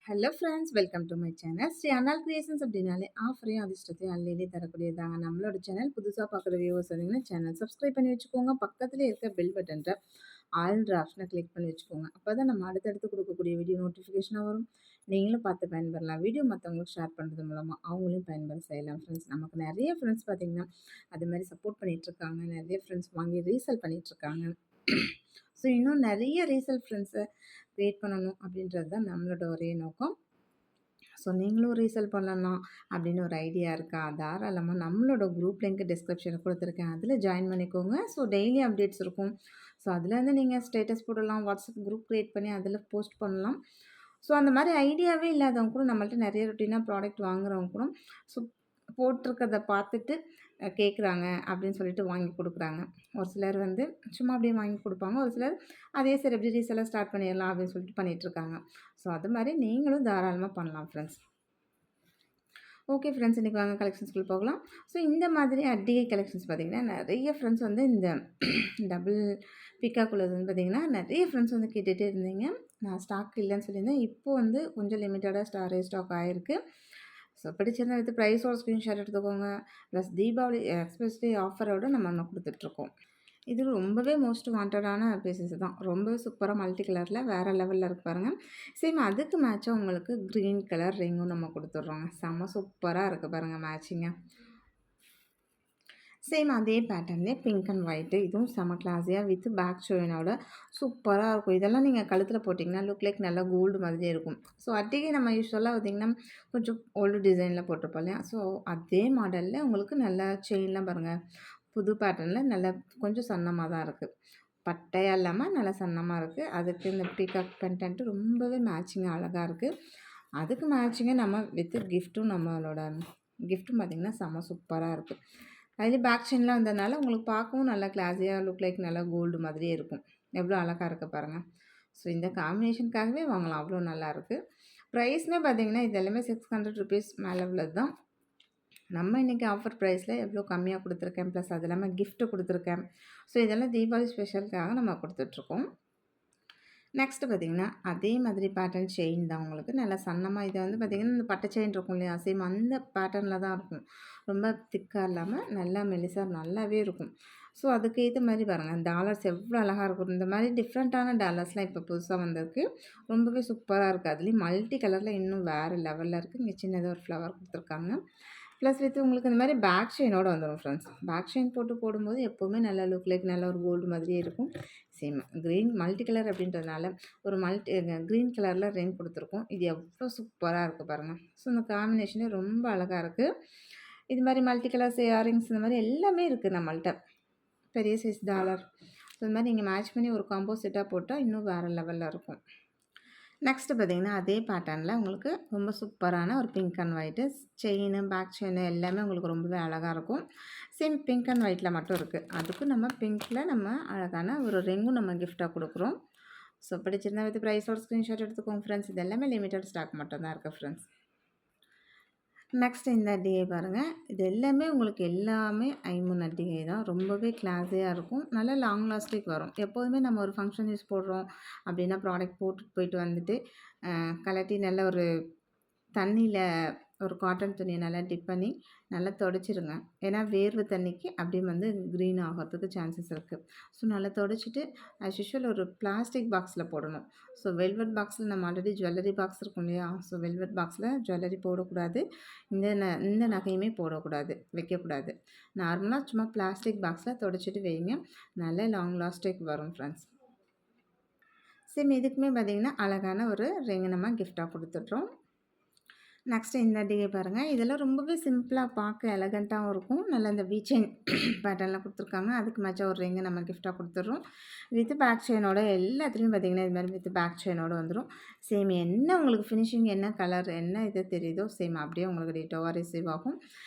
Hello friends, welcome to my channel. Sri Annal creations அப்படின்னாலே ஆஃபரையும் அதிர்ஷ்டத்தையும் அள்ளிலே தரக்கூடியதாங்க நம்மளோட சேனல். புதுசாக பார்க்குற வியூவர்ஸ் வந்தீங்கன்னா சேனல் சப்ஸ்கிரைப் பண்ணி வச்சுக்கோங்க. பக்கத்துலேயே இருக்க பெல் பட்டன்ற ஆல்ன்ற ஆப்ஷனை கிளிக் பண்ணி வச்சுக்கோங்க. அப்போ தான் நம்ம அடுத்தடுத்து கொடுக்கக்கூடிய வீடியோ நோட்டிஃபிகேஷனாக வரும். நீங்களும் பார்த்து பயன்பெறலாம். வீடியோ மற்றவங்களுக்கு ஷேர் பண்ணுறது மூலமாக அவங்களையும் பயன்பெற செய்யலாம் ஃப்ரெண்ட்ஸ். நமக்கு நிறைய ஃப்ரெண்ட்ஸ் பார்த்திங்கன்னா அது மாதிரி சப்போர்ட் பண்ணிகிட்ருக்காங்க. நிறைய ஃப்ரெண்ட்ஸ் வாங்கி ரீசேல் பண்ணிகிட்ருக்காங்க. ஸோ இன்னும் நிறைய ரீசேல் ஃப்ரெண்ட்ஸை க்ரியேட் பண்ணணும் அப்படின்றது தான் நம்மளோட ஒரே நோக்கம். ஸோ நீங்களும் ரீசேல் பண்ணலாம் அப்படின்னு ஒரு ஐடியா இருக்கா? தாராளமாக நம்மளோட குரூப் லிங்க் டிஸ்கிரிப்ஷனில் கொடுத்துருக்கேன். அதில் ஜாயின் பண்ணிக்கோங்க. ஸோ டெய்லி அப்டேட்ஸ் இருக்கும். ஸோ அதுலேருந்து நீங்கள் ஸ்டேட்டஸ் போடலாம். வாட்ஸ்அப் குரூப் க்ரியேட் பண்ணி அதில் போஸ்ட் பண்ணலாம். ஸோ அந்த மாதிரி ஐடியாவே இல்லாதவங்க கூட நம்மள்ட்ட நிறைய ரொட்டீனாக ப்ராடக்ட் வாங்குறவங்க கூட ஸோ போட்டிருக்கிறத பார்த்துட்டு கேட்குறாங்க அப்படின்னு சொல்லிட்டு வாங்கி கொடுக்குறாங்க. ஒரு சிலர் வந்து சும்மா அப்படியே வாங்கி கொடுப்பாங்க. ஒரு சிலர் அதே சரி எப்படி ரீசெல்லாம் ஸ்டார்ட் பண்ணிடலாம் அப்படின்னு சொல்லிட்டு பண்ணிகிட்ருக்காங்க. ஸோ அது மாதிரி நீங்களும் தாராளமாக பண்ணலாம் ஃப்ரெண்ட்ஸ். ஓகே ஃப்ரெண்ட்ஸ், இன்றைக்கி வாங்க கலெக்ஷன்ஸ்குள்ளே போகலாம். ஸோ இந்த மாதிரி அட்டிகை கலெக்ஷன்ஸ் பார்த்திங்கன்னா நிறைய ஃப்ரெண்ட்ஸ் வந்து இந்த டபுள் பிக்காக்குள்ளது வந்து பார்த்திங்கன்னா நிறைய ஃப்ரெண்ட்ஸ் வந்து கேட்டுகிட்டே இருந்தீங்க. நான் ஸ்டாக் இல்லைன்னு சொல்லியிருந்தேன். இப்போது வந்து கொஞ்சம் லிமிட்டடாக ஸ்டாக் ஆகிருக்கு. ஸோ பிடிச்சிருந்தா வித் ப்ரைஸோட ஸ்க்ரீன்ஷாட் எடுத்துக்கோங்க. ப்ளஸ் தீபாவளி எக்ஸ்பெஷலி ஆஃபரோடு நம்ம இன்னும் கொடுத்துட்ருக்கோம். இது ரொம்பவே மோஸ்ட் வாண்டடான பீசஸ் தான். ரொம்பவே சூப்பராக மல்டி கலரில் வேறு லெவலில் இருக்குது பாருங்கள். சேம் அதுக்கு மேட்சாக உங்களுக்கு க்ரீன் கலர் ரிங்கும் நம்ம கொடுத்துட்றோங்க. செம்ம சூப்பராக இருக்குது பாருங்கள் மேட்சிங்க. சேம் அதே பேட்டர்ன்லேயே பிங்க் அண்ட் ஒயிட்டு, இதுவும் செம்ம கிளாஸியாக வித் பேக் செயினோட சூப்பராக இருக்கும். இதெல்லாம் நீங்கள் கழுத்தில் போட்டிங்கன்னா லுக் லைக் நல்லா கோல்டு மாதிரியே இருக்கும். ஸோ அட்டிகை நம்ம யூஸ்வலாக பார்த்திங்கன்னா கொஞ்சம் ஓல்டு டிசைனில் போட்டிருப்போம் இல்லையா? ஸோ அதே மாடலில் உங்களுக்கு நல்லா செயின்லாம் பாருங்கள், புது பேட்டர்னில் நல்லா கொஞ்சம் சன்னமாக தான் இருக்குது. பட்டையாக இல்லாமல் நல்லா சன்னமாக இருக்குது. அதுக்கு இந்த பீகாக் பெண்டன்ட்டு ரொம்பவே மேட்சிங்காக அழகாக இருக்குது. அதுக்கு மேட்சிங்காக நம்ம வித் கிஃப்ட்டும் நம்மளோட கிஃப்ட்டும் பார்த்திங்கன்னா செம்ம சூப்பராக இருக்குது. அதில் பேக் செயின்லாம் வந்ததுனால உங்களுக்கு பார்க்கவும் நல்லா கிளாஸியாக லுக் லைக் நல்லா கோல்டு மாதிரியே இருக்கும். எவ்வளோ அழகாக இருக்குது பாருங்கள். ஸோ இந்த காம்பினேஷனுக்காகவே வாங்கலாம், அவ்வளோ நல்லாயிருக்கு. ப்ரைஸ்மே பார்த்திங்கன்னா இது எல்லாமே 600 ருபீஸ் மேலே உள்ளது தான். நம்ம இன்றைக்கி ஆஃபர் ப்ரைஸில் எவ்வளோ கம்மியாக கொடுத்துருக்கேன். ப்ளஸ் அது இல்லாமல் கிஃப்ட்டு கொடுத்துருக்கேன். ஸோ இதெல்லாம் தீபாவளி ஸ்பெஷலுக்காக நம்ம கொடுத்துட்ருக்கோம். நெக்ஸ்ட்டு பார்த்திங்கன்னா அதே மாதிரி பேட்டர்ன் செயின் தான் உங்களுக்கு நல்லா சன்னமாக. இதை வந்து பார்த்திங்கன்னா இந்த பட்டை செயின் இருக்கும் இல்லையா, சேம் அந்த பேட்டர்னில் தான் இருக்கும். ரொம்ப திக்காக இல்லாமல் நல்லா மெலிசாக நல்லாவே இருக்கும். ஸோ அதுக்கு ஏற்ற மாதிரி பாருங்கள் டாலர்ஸ் எவ்வளோ அழகாக இருக்கும். இந்த மாதிரி டிஃப்ரெண்ட்டான டாலர்ஸ்லாம் இப்போ புதுசாக வந்திருக்கு. ரொம்பவே சூப்பராக இருக்குது. அதுலேயும் மல்டி கலரில் இன்னும் வேறு லெவலில் இருக்குது. இங்கே சின்னதாக ஒரு ஃப்ளவர் கொடுத்துருக்காங்க. ப்ளஸ் வித் உங்களுக்கு இந்த மாதிரி பேக் செயினோடு வந்துடும் ஃப்ரெண்ட்ஸ். பேக் செயின் போடும்போது எப்போவுமே நல்லா லுக் லைக் நல்ல ஒரு கோல்டு மாதிரியே இருக்கும். சேம் க்ரீன் மல்டி கலர் அப்படின்றதுனால ஒரு க்ரீன் கலரில் ரிங் கொடுத்துருக்கோம். இது எவ்வளோ சூப்பராக இருக்குது பாருங்கள். ஸோ இந்த காம்பினேஷனே ரொம்ப அழகாக இருக்குது. இது மாதிரி மல்டி கலர்ஸ் இயரிங்ஸ் இந்த மாதிரி எல்லாமே இருக்குது நம்மள்ட்ட. பெரிய சைஸ் டாலர் ஸோ இந்த மாதிரி நீங்கள் மேட்ச் பண்ணி ஒரு காம்போ செட்டாக போட்டால் இன்னும் வேறு லெவலில் இருக்கும். நெக்ஸ்ட்டு பார்த்திங்கன்னா அதே பேட்டர்னில் உங்களுக்கு ரொம்ப சூப்பரான ஒரு pink and white chain, bag chain எல்லாமே உங்களுக்கு ரொம்பவே அழகாக இருக்கும். சேம் பிங்க் அண்ட் ஒயிட்டில் மட்டும் இருக்குது. அதுக்கும் நம்ம பிங்க்கில் நம்ம அழகான ஒரு ரிங்கும் நம்ம கிஃப்டாக கொடுக்குறோம். ஸோ பிடிச்சிருந்தா வித் ப்ரைஸோட ஸ்க்ரீன்ஷாட் எடுத்துக்கோங்க ஃப்ரெண்ட்ஸ். இது எல்லாமே லிமிட்டட் ஸ்டாக் மட்டும் தான் இருக்குது ஃப்ரெண்ட்ஸ். நெக்ஸ்ட் இந்த அட்டிகை பாருங்கள். இது எல்லாமே உங்களுக்கு எல்லாமே ஐமுன் அட்டிகை தான். ரொம்பவே கிளாஸியாக இருக்கும். நல்லா லாங் லாஸ்டிக் வரும். எப்போதுமே நம்ம ஒரு ஃபங்க்ஷன் யூஸ் போடுறோம் அப்படின்னா ப்ராடக்ட் போட்டுட்டு போயிட்டு வந்துட்டு கலட்டி நல்ல ஒரு தண்ணியில் ஒரு காட்டன் துணியை நல்லா டிப் பண்ணி நல்லா துடைச்சிருங்க. ஏன்னா வேர்வை தண்ணிக்கு அப்படியே வந்து க்ரீன் ஆகிறதுக்கு சான்சஸ் இருக்குது. ஸோ நல்லா துடைச்சிட்டு ஆஸ் யூஷுவல் ஒரு பிளாஸ்டிக் பாக்ஸில் போடணும். ஸோ வெல்வெட் பாக்ஸில் நம்ம ஆல்ரெடி ஜுவல்லரி பாக்ஸ் இருக்கும் இல்லையா, ஸோ வெல்வெட் பாக்ஸில் ஜுவல்லரி போடக்கூடாது. இந்த நகையுமே போடக்கூடாது, வைக்கக்கூடாது. நார்மலாக சும்மா பிளாஸ்டிக் பாக்ஸில் துடைச்சிட்டு வைங்க. நல்ல லாங் லாஸ்டிக் வரும் ஃப்ரெண்ட்ஸ். சேம் இதுக்குமே பார்த்திங்கன்னா அழகான ஒரு ரிங் நம்ம கிஃப்டாக கொடுத்துட்றோம். நெக்ஸ்ட்டு இந்த அட்டிகை பாருங்கள். இதெல்லாம் ரொம்பவே சிம்பிளாக பார்க்க எலகண்ட்டாகவும் இருக்கும். நல்லா இந்த வி செயின் பேட்டர்னில் கொடுத்துருக்காங்க. அதுக்கு மேட்சாக ஒரு ரிங்கு நம்ம கிஃப்டாக கொடுத்துட்றோம். வித் பேக் செயினோட எல்லாத்துலேயும் பார்த்திங்கன்னா இது மாதிரி வித் பேக் செயினோடு வந்துடும். சேம் என்ன உங்களுக்கு ஃபினிஷிங் என்ன கலர் என்ன இது தெரியுதோ சேம் அப்படியே உங்களுக்கு டிட்டோவாக ரிசீவ் ஆகும்.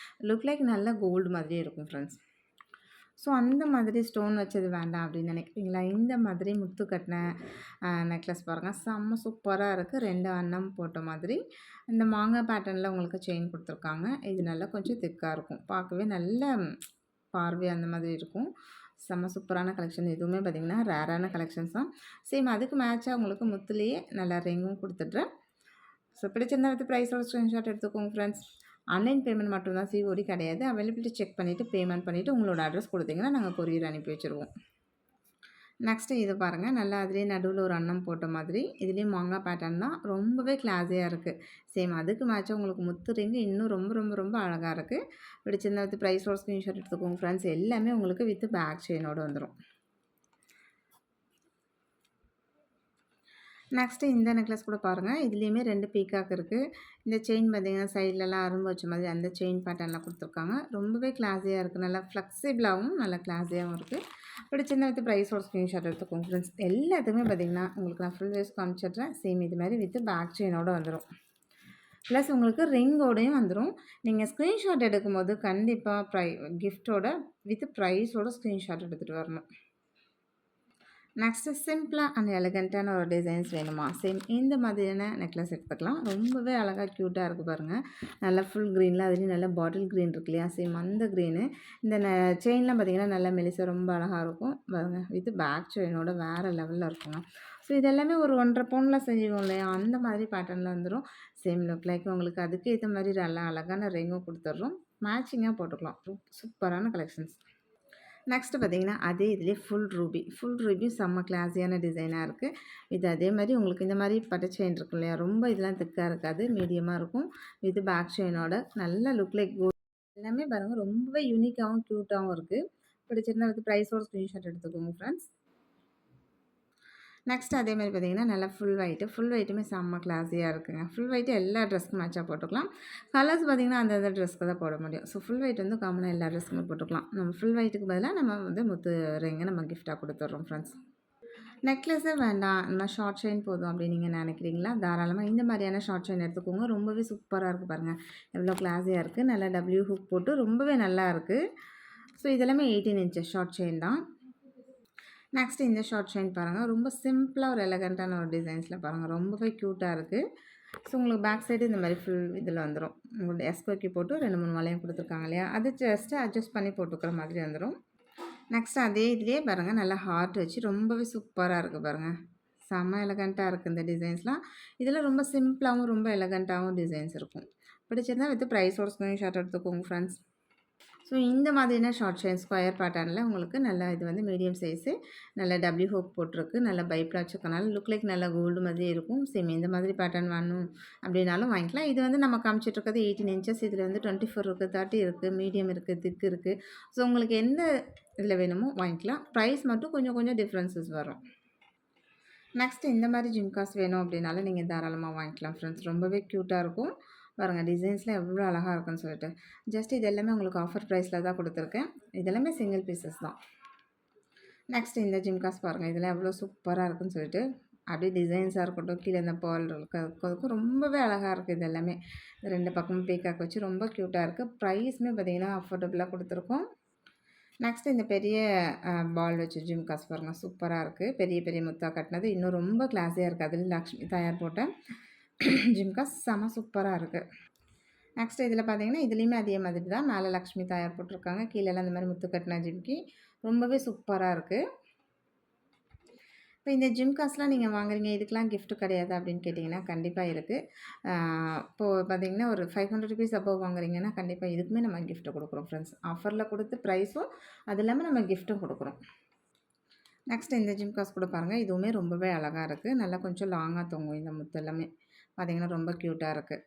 லுக் லைக் நல்ல கோல்டு மாதிரியே இருக்கும் ஃப்ரெண்ட்ஸ். ஸோ அந்த மாதிரி ஸ்டோன் வச்சது வேண்டாம் அப்படின்னு நினைக்கிறீங்களா? இந்த மாதிரி முத்து கட்டின நெக்லஸ் பாருங்கள், செம்ம சூப்பராக இருக்குது. 2 அன்னம் போட்ட மாதிரி இந்த மாங்காய் பேட்டர்னில் உங்களுக்கு செயின் கொடுத்துருக்காங்க. இது நல்லா கொஞ்சம் திக்காக இருக்கும். பார்க்கவே நல்ல பார்வை அந்த மாதிரி இருக்கும். செம்ம சூப்பரான கலெக்ஷன். இதுவுமே பார்த்திங்கன்னா ரேரான கலெக்ஷன்ஸ் தான். சேம் அதுக்கு மேட்சாக உங்களுக்கு முத்துலேயே நல்லா ரிங்கும் கொடுத்துட்றேன். ஸோ பிடிச்சிருந்தா வித் ப்ரைஸோட ஸ்க்ரீன்ஷாட் எடுத்துக்கோங்க ஃப்ரெண்ட்ஸ். ஆன்லைன் பேமெண்ட் மட்டும் தான், சிஓடி கிடையாது. அவைலபிலிட்டி செக் பண்ணிவிட்டு பேமெண்ட் பண்ணிவிட்டு உங்களோட அட்ரஸ் கொடுத்தீங்கன்னா நாங்கள் கொரியர் அனுப்பி வச்சுருவோம். நெக்ஸ்ட்டு இது பாருங்கள், நல்லா அதிலேயே நடுவில் ஒரு அன்னம் போட்ட மாதிரி இதுலேயும் மாங்காய் பேட்டர்ன் தான். ரொம்பவே கிளாஸியாக இருக்குது. சேம் அதுக்கு மேட்சாக உங்களுக்கு முத்து ரிங்கு இன்னும் ரொம்ப ரொம்ப ரொம்ப அழகாக இருக்குது. பிடிச்சிருந்தா வித் ப்ரைஸோட ஸ்க்ரீன்ஷாட் எடுத்துக்கோங்க ஃப்ரெண்ட்ஸ். எல்லாமே உங்களுக்கு வித் பேக் செயினோடு வந்துடும். நெக்ஸ்ட்டு இந்த நெக்லஸ் கூட பாருங்கள். இதுலேயுமே 2 பீகாக் இருக்குது. இந்த செயின் பார்த்திங்கன்னா சைட்லலாம் அரும்பு வச்ச மாதிரி அந்த செயின் பேட்டர்ன்லாம் கொடுத்துருக்காங்க. ரொம்பவே கிளாஸியாக இருக்குது. நல்லா ஃப்ளெக்சிபிளாகவும் நல்லா கிளாஸியாகவும் இருக்குது. பிடிச்சிருந்தா வித் ப்ரைஸோட ஸ்க்ரீன்ஷாட் எடுத்துக்கோங்க ஃப்ரெண்ட்ஸ். எல்லாத்துக்குமே பார்த்திங்கன்னா உங்களுக்கு நான் ஃபுல் வேஸ் காமிச்சிட்றேன். சேம் இது மாதிரி வித் பேக் செயினோடு வந்துடும். ப்ளஸ் உங்களுக்கு ரிங்கோடையும் வந்துடும். நீங்கள் ஸ்க்ரீன்ஷாட் எடுக்கும்போது கண்டிப்பாக கிஃப்ட்டோட வித் ப்ரைஸோட ஸ்க்ரீன்ஷாட் எடுத்துகிட்டு வரணும். நெக்ஸ்ட்டு சிம்பிளாக அண்ட் எலகண்ட்டான ஒரு டிசைன்ஸ் வேணுமா, சேம் இந்த மாதிரியான நெக்லஸ் எடுத்துக்கலாம். ரொம்பவே அழகாக க்யூட்டாக இருக்குது பாருங்கள். நல்லா ஃபுல் க்ரீனில் அதுலேயும் நல்லா பாட்டில் க்ரீன் இருக்கு இல்லையா, சேம் அந்த க்ரீனு. இந்த செயின்லாம் பார்த்திங்கன்னா நல்லா மெலிசா ரொம்ப அழகாக இருக்கும் பாருங்கள். வித் பேக் செயினோட வேறு லெவலில் இருக்குங்க. ஸோ இதெல்லாமே ஒரு 1.5 பவுனில் செஞ்சுக்கோங்க இல்லையா, அந்த மாதிரி பேட்டர்னில் வந்துடும். சேம் லுக் லைக் உங்களுக்கு அதுக்கு ஏற்ற மாதிரி நல்லா அழகான ரிங்கும் கொடுத்துட்றோம். மேட்சிங்காக போட்டுக்கலாம். சூப்பரான கலெக்ஷன்ஸ். நெக்ஸ்ட்டு பார்த்திங்கன்னா அதே இதிலே ஃபுல் ரூபி செம்ம கிளாஸியான டிசைனாக இருக்குது. இது அதே மாதிரி உங்களுக்கு இந்த மாதிரி பட்டை செயின் இருக்கும் இல்லையா, ரொம்ப இதெல்லாம் திக்காக இருக்காது, மீடியமாக இருக்கும். இது பேக் செயினோட நல்ல லுக் லைக் கோல்டு. எல்லாமே பாருங்கள் ரொம்பவே யூனிக்காகவும் க்யூட்டாகவும் இருக்குது. பிடிச்சிருந்தா வந்து ப்ரைஸோட ஸ்க்ரீன்ஷாட் எடுத்துக்கோங்க ஃப்ரெண்ட்ஸ். நெக்ஸ்ட் அதே மாதிரி பார்த்திங்கன்னா நல்லா ஃபுல் ஒயிட்டுமே செம்ம கிளாஸியாக இருக்குங்க. ஃபுல் ஒயிட்டு எல்லா ட்ரெஸ்க்கும் மேட்சாக போட்டுக்கலாம். கலர்ஸ் பார்த்திங்கன்னா அந்தந்த ட்ரெஸ்க்கு தான் போட முடியும். ஸோ ஃபுல் ஒயிட் வந்து காமனாக எல்லா ட்ரெஸ்க்குமே போட்டுக்கலாம். நம்ம ஃபுல் ஒயிட்டுக்கு பதிலாக நம்ம வந்து முத்து ரிங்கை நம்ம கிஃப்ட்டாக கொடுத்துட்றோம் ஃப்ரெண்ட்ஸ். நெக்லஸே வேண்டாம், நம்ம ஷார்ட் செயின் போதும் அப்படின்னு நீங்கள் நினைக்கிறீங்களா, தாராளமாக இந்த மாதிரியான ஷார்ட் செயின் எடுத்துக்கோங்க. ரொம்பவே சூப்பராக இருக்குது பாருங்கள், எவ்வளோ கிளாஸியாக இருக்குது. நல்லா டபிள்யூ ஹுக் போட்டு ரொம்பவே நல்லா இருக்குது. ஸோ இதெல்லாமே 18 இன்ச்சஸ் ஷார்ட் செயின் தான். நெக்ஸ்ட் இந்த ஷார்ட் செயின் பாருங்கள், ரொம்ப சிம்பிளாக ஒரு எலகண்ட்டான ஒரு டிசைன்ஸில் பாருங்கள், ரொம்பவே க்யூட்டாக இருக்குது. ஸோ உங்களுக்கு பேக் சைடு இந்த மாதிரி ஃபுல் இதில் வந்துடும். உங்களுக்கு எஸ்கோக்கி போட்டு 2-3 வளையம் கொடுத்துருக்காங்க இல்லையா, அது ஜஸ்ட்டு அட்ஜஸ்ட் பண்ணி போட்டுக்கிற மாதிரி வந்துடும். நெக்ஸ்ட் அதே இதுலேயே பாருங்கள் நல்லா ஹார்ட் வச்சு ரொம்பவே சூப்பராக இருக்குது பாருங்கள். செம்ம எலகண்ட்டாக இருக்குது இந்த டிசைன்ஸ்லாம். இதில் ரொம்ப சிம்பிளாகவும் ரொம்ப எலகண்ட்டாகவும் டிசைன்ஸ் இருக்கும். பிடிச்சிருந்தா வித் ப்ரைஸோட ஸ்க்ரீன்ஷாட் எடுத்துக்கோங்க ஃப்ரெண்ட்ஸ். ஸோ இந்த மாதிரியான ஷார்ட் செயின் ஸ்கொயர் பேட்டர்னில் உங்களுக்கு நல்லா இது வந்து மீடியம் சைஸு, நல்ல டபிள்யூ ஹோக் போட்டிருக்கு, நல்ல பைப்பில் வச்சுக்கனால லுக் லைக் நல்லா கோல்டு மாதிரி இருக்கும். சேம் இந்த மாதிரி பேட்டர்ன் வேணும் அப்படின்னாலும் வாங்கிக்கலாம். இது வந்து நம்ம காமிச்சிட்ருக்கிறது 18 இன்ச்சஸ். இதில் வந்து 24 இருக்குது, 30 இருக்குது, மீடியம் இருக்குது, திக் இருக்குது. ஸோ உங்களுக்கு எந்த இதில் வேணுமோ வாங்கிக்கலாம். ப்ரைஸ் மட்டும் கொஞ்சம் கொஞ்சம் டிஃப்ரென்சஸ் வரும். நெக்ஸ்ட்டு இந்த மாதிரி ஜிம்காஸ் வேணும் அப்படின்னாலும் நீங்கள் தாராளமாக வாங்கிக்கலாம் ஃப்ரெண்ட்ஸ். ரொம்பவே க்யூட்டாக இருக்கும் பாருங்கள். டிசைன்ஸ்லாம் எவ்வளோ அழகாக இருக்குன்னு சொல்லிட்டு ஜஸ்ட் இது எல்லாமே உங்களுக்கு ஆஃபர் ப்ரைஸில் தான் கொடுத்துருக்கேன். இதெல்லாமே சிங்கிள் பீசஸ் தான். நெக்ஸ்ட் இந்த ஜிம்காஸ் பாருங்கள், இதெல்லாம் எவ்வளோ சூப்பராக இருக்குன்னு சொல்லிட்டு அப்படியே டிசைன்ஸாக இருக்கட்டும், கீழே இந்த பால் இருக்கிறதுக்கும் ரொம்பவே அழகாக இருக்குது. இது எல்லாமே 2 பக்கமும் பீக்காக் வச்சு ரொம்ப க்யூட்டாக இருக்குது. ப்ரைஸுமே பார்த்திங்கன்னா அஃபோர்டபுளாக கொடுத்துருக்கோம். நெக்ஸ்ட் இந்த பெரிய பால் வச்சு ஜிம்காஸ் பாருங்கள், சூப்பராக இருக்குது. பெரிய பெரிய முத்தா கட்டினது இன்னும் ரொம்ப கிளாஸியாக இருக்குது. அதில் லக்ஷ்மி தயார் போட்டேன் ஜிம்காஸ் செம சூப்பராக இருக்குது. நெக்ஸ்ட் இதில் பார்த்தீங்கன்னா இதுலேயுமே அதே மாதிரி தான், மேலே லக்ஷ்மி தயார் போட்டிருக்காங்க, கீழெல்லாம் இந்த மாதிரி முத்து கட்டின ஜிம்கி ரொம்பவே சூப்பராக இருக்குது. இப்போ இந்த ஜிம்காஸ்லாம் நீங்கள் வாங்குறீங்க, இதுக்கெலாம் கிஃப்ட் கிடையாது அப்படின்னு கேட்டிங்கன்னா கண்டிப்பாக இருக்குது. இப்போது பார்த்தீங்கன்னா ஒரு 500 ருபீஸ் அபோவ் வாங்குறீங்கன்னா கண்டிப்பாக இதுக்குமே நம்ம கிஃப்ட்டு கொடுக்குறோம் ஃப்ரெண்ட்ஸ். ஆஃபரில் கொடுத்து ப்ரைஸும் அது இல்லாமல் நம்ம கிஃப்ட்டும் கொடுக்குறோம். நெக்ஸ்ட் இந்த ஜிம்காஸ் கூட பாருங்கள், இதுவுமே ரொம்பவே அழகாக இருக்குது. நல்லா கொஞ்சம் லாங்காக தொங்கும் இந்த முத்து எல்லாமே பார்த்திங்கன்னா ரொம்ப க்யூட்டாக இருக்குது.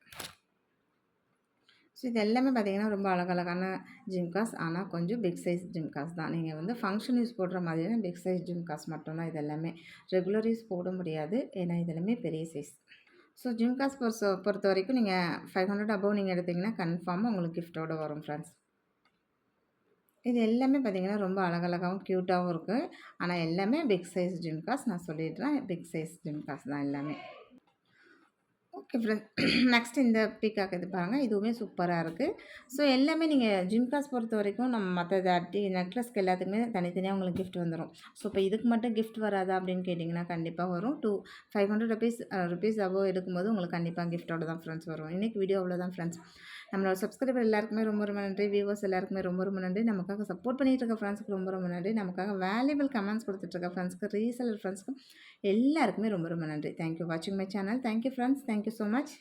ஸோ இது எல்லாமே பார்த்திங்கன்னா ரொம்ப அழகழகான ஜிம்காஸ், ஆனால் கொஞ்சம் பிக் சைஸ் ஜிம்காஸ் தான். நீங்கள் வந்து ஃபங்க்ஷன் யூஸ் போடுற மாதிரியான பிக் சைஸ் ஜிம்காஸ் மட்டும்தான். இது எல்லாமே ரெகுலர் யூஸ் போட முடியாது, ஏன்னா இது எல்லாமே பெரிய சைஸ். ஸோ ஜிம்காஸ் பொறுத்த வரைக்கும் நீங்கள் 500 அபோவ் நீங்கள் எடுத்திங்கன்னா கன்ஃபார்மாக உங்களுக்கு கிஃப்ட்டோடு வரும் ஃப்ரெண்ட்ஸ். இது எல்லாமே பார்த்திங்கன்னா ரொம்ப அழகழகாகவும் க்யூட்டாகவும் இருக்குது, ஆனால் எல்லாமே பிக் சைஸ் ஜிம்காஸ். நான் சொல்லிடுறேன், பிக் சைஸ் ஜிம்காஸ் தான் எல்லாமே. ஓகே ஃப்ரெண்ட்ஸ், நெக்ஸ்ட் இந்த பீகாக் இது பாருங்கள், இதுவுமே சூப்பராக இருக்குது. ஸோ எல்லாமே நீங்கள் ஜிம்காஸ் பொறுத்த வரைக்கும் நம்ம மற்ற நெக்லஸ்க்கு எல்லாத்துக்குமே தனித்தனியாக உங்களுக்கு கிஃப்ட் வந்துடும். ஸோ இப்போ இதுக்கு மட்டும் கிஃப்ட் வராதா அப்படின்னு கேட்டிங்கன்னா கண்டிப்பாக வரும். 500 ருபீஸ் அபோவ் எடுக்கும்போது உங்களுக்கு கண்டிப்பாக கிஃப்ட்டோட தான் ஃப்ரெண்ட்ஸ் வரும். இன்றைக்கி வீடியோ அவ்வளோதான் ஃப்ரெண்ட்ஸ். நம்மளோட சப்ஸ்கிரைபர் எல்லாருக்குமே ரொம்ப ரொம்ப நன்றி. வியூவர்ஸ் எல்லாருக்குமே ரொம்ப ரொம்ப நன்றி. நமக்காக சப்போர்ட் பண்ணிகிட்டு இருக்க ஃப்ரெண்ட்ஸ்க்கு ரொம்ப ரொம்ப நன்றி. நமக்காக வேல்யூபிள் கமெண்ட்ஸ் கொடுத்துட்ருக்க ஃப்ரெண்ட்ஸ்க்கு, ரீசெலர் ஃப்ரெண்ட்ஸ்க்கு எல்லாருக்குமே ரொம்ப ரொம்ப நன்றி. தேங்க்யூ வாட்சிங் my channel. Thank you friends. Thank you so much.